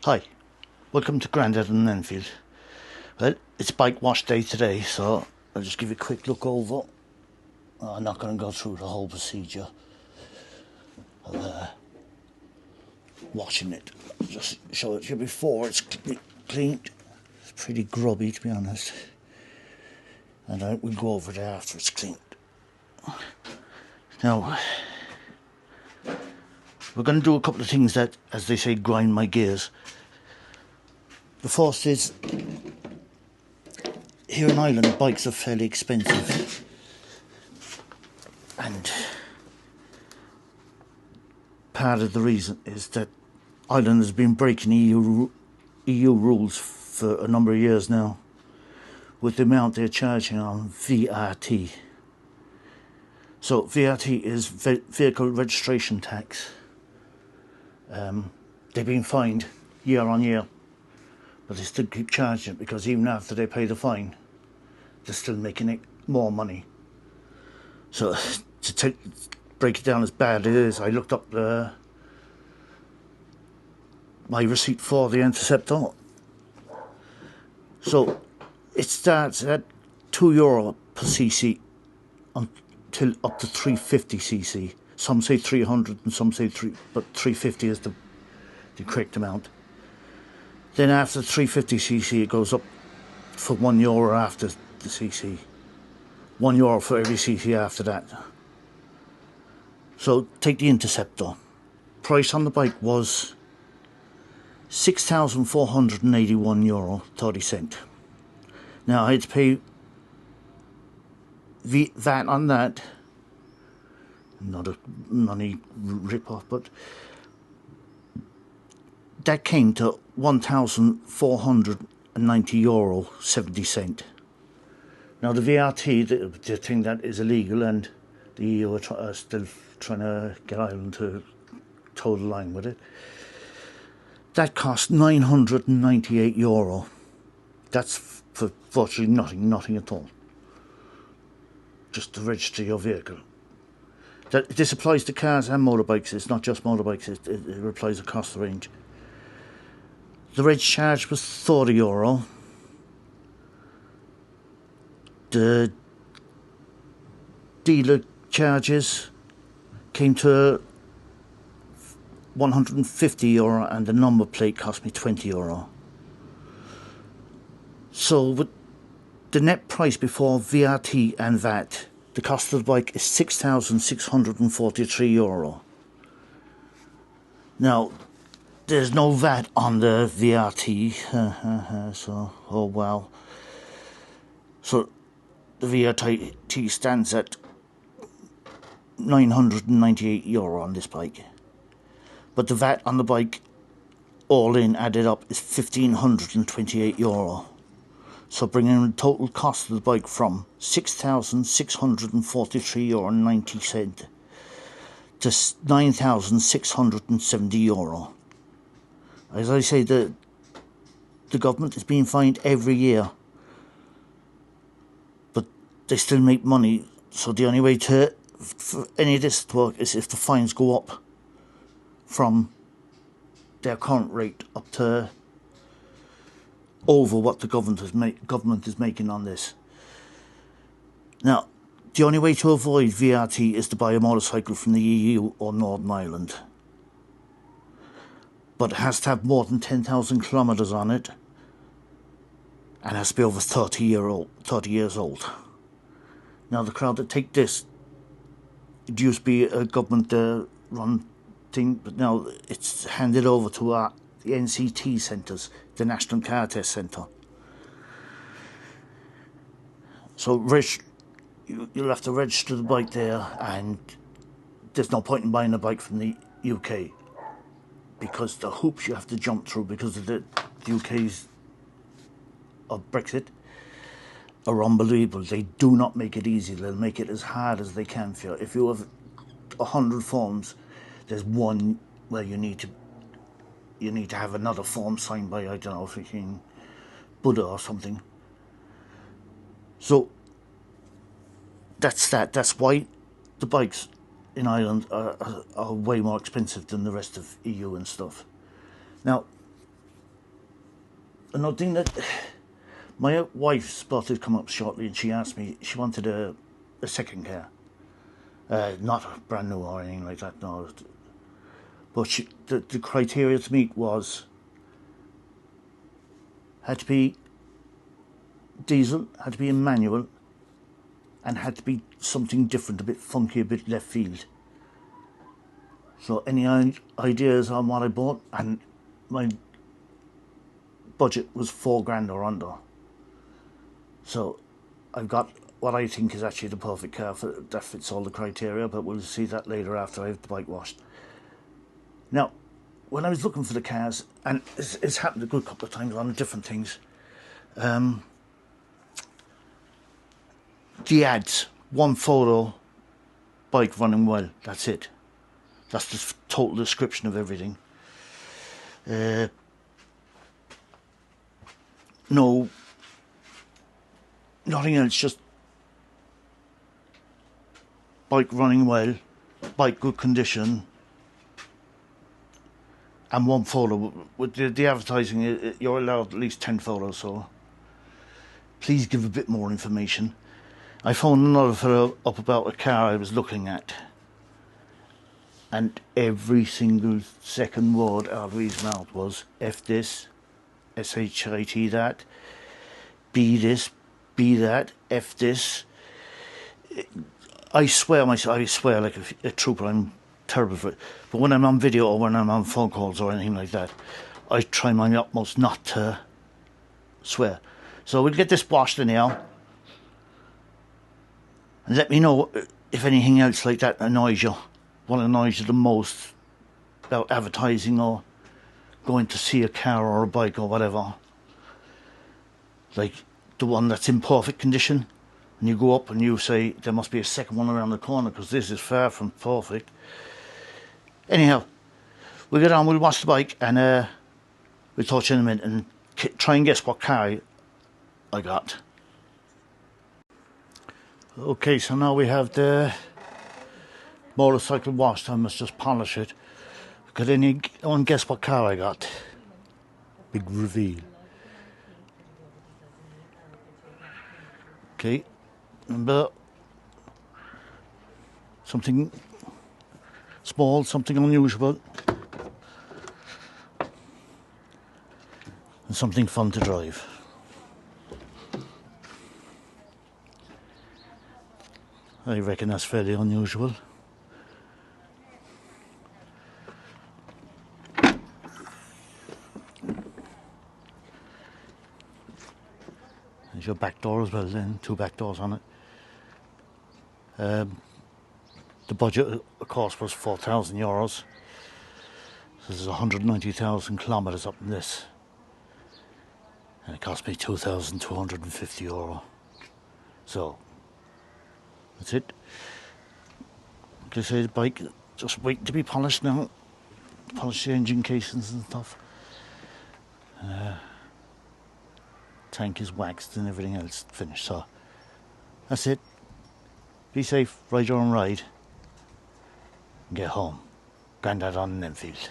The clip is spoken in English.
Hi, welcome to Grandad and Enfield. Well, it's bike wash day today, so I'll just give you a quick look over. I'm not going to go through the whole procedure of washing it. Just show it to you before it's cleaned. It's pretty grubby, to be honest. And we'll go over it after it's cleaned. Now, we're going to do a couple of things that, as they say, grind my gears. The first is, here in Ireland, bikes are fairly expensive. And part of the reason is that Ireland has been breaking EU rules for a number of years now with the amount they're charging on VAT. So VAT is vehicle registration tax. They've been fined year on year, but they still keep charging it because even after they pay the fine, they're still making it more money. So to break it down as bad as it is, I looked up my receipt for the Interceptor. So it starts at €2 per cc until up to 350 cc. Some say 300 and some say 3, but 350 is the correct amount. Then after 350 cc it goes up for €1 after the cc. €1 for every cc after that. So take the Interceptor. Price on the bike was €6,481.30. Now I had to pay VAT on that. Not a money rip-off, but that came to €1,490.70. Now the VAT, the thing that is illegal, and the EU are still trying to get Ireland to toe the line with it. That cost €998. That's for virtually nothing at all. Just to register your vehicle. This applies to cars and motorbikes. It's not just motorbikes. It applies across the range. The reg charge was €30. The dealer charges came to €150, and the number plate cost me €20. So with the net price before VAT and VAT, the cost of the bike is €6,643. Now, there's no VAT on the VAT, so, oh well. So the VAT stands at €998 on this bike. But the VAT on the bike, all in, added up, is €1,528. So bringing the total cost of the bike from €6,643.90 to €9,670. As I say, the government is being fined every year, but they still make money. So the only way for any of this to work is if the fines go up from their current rate up to over what the government is making on this. Now, the only way to avoid VAT is to buy a motorcycle from the EU or Northern Ireland. But it has to have more than 10,000 kilometres on it, and has to be over 30 years old. Now, the crowd that take this, it used to be a government-run thing, but now it's handed over to the NCT centres, the National Car Test Centre. So you'll have to register the bike there, and there's no point in buying a bike from the UK because the hoops you have to jump through because of the UK's of Brexit are unbelievable. They do not make it easy. They'll make it as hard as they can for you. If you have 100 forms, there's one where you need to have another form signed by, I don't know, freaking Buddha or something. So that's that. That's why the bikes in Ireland are way more expensive than the rest of EU and stuff. Now, another thing that my wife's birthday come up shortly, and she asked me, she wanted a second car. Not a brand new or anything like that, no. But the criteria to meet was, had to be diesel, had to be a manual, and had to be something different, a bit funky, a bit left field. So any ideas on what I bought? And my budget was $4,000 or under. So I've got what I think is actually the perfect car that fits all the criteria, but we'll see that later after I have the bike washed. Now, when I was looking for the cars, and it's happened a good couple of times on different things, the ads, one photo, bike running well, that's it. That's the total description of everything. No, nothing else, just bike running well, bike good condition, and one photo. With the advertising, you're allowed at least 10 photos, so please give a bit more information. I phoned another fellow up about a car I was looking at, and every single second word out of his mouth was F this, SHIT that, B this, B that, F this. I swear like a trooper, I'm terrible for it. But when I'm on video or when I'm on phone calls or anything like that, I try my utmost not to swear. So we'll get this washed anyhow. And let me know if anything else like that annoys you. What annoys you the most about advertising or going to see a car or a bike or whatever. Like the one that's in perfect condition, and you go up and you say there must be a second one around the corner because this is far from perfect. Anyhow, we'll get on, we'll wash the bike, and we'll talk to you in a minute and try and guess what car I got. Okay, so now we have the motorcycle washed. I must just polish it. Could anyone guess what car I got? Big reveal. Okay, number something small, something unusual, and something fun to drive. I reckon that's fairly unusual. There's your back door as well then, 2 back doors on it. The budget of course was €4,000. So there's 190,000 kilometres up in this. And it cost me €2,250. So that's it. Like I say, the bike just waiting to be polished now. Polish the engine casings and stuff. Tank is waxed and everything else finished. So that's it. Be safe, ride your own ride, and get home. Grandad on Enfield.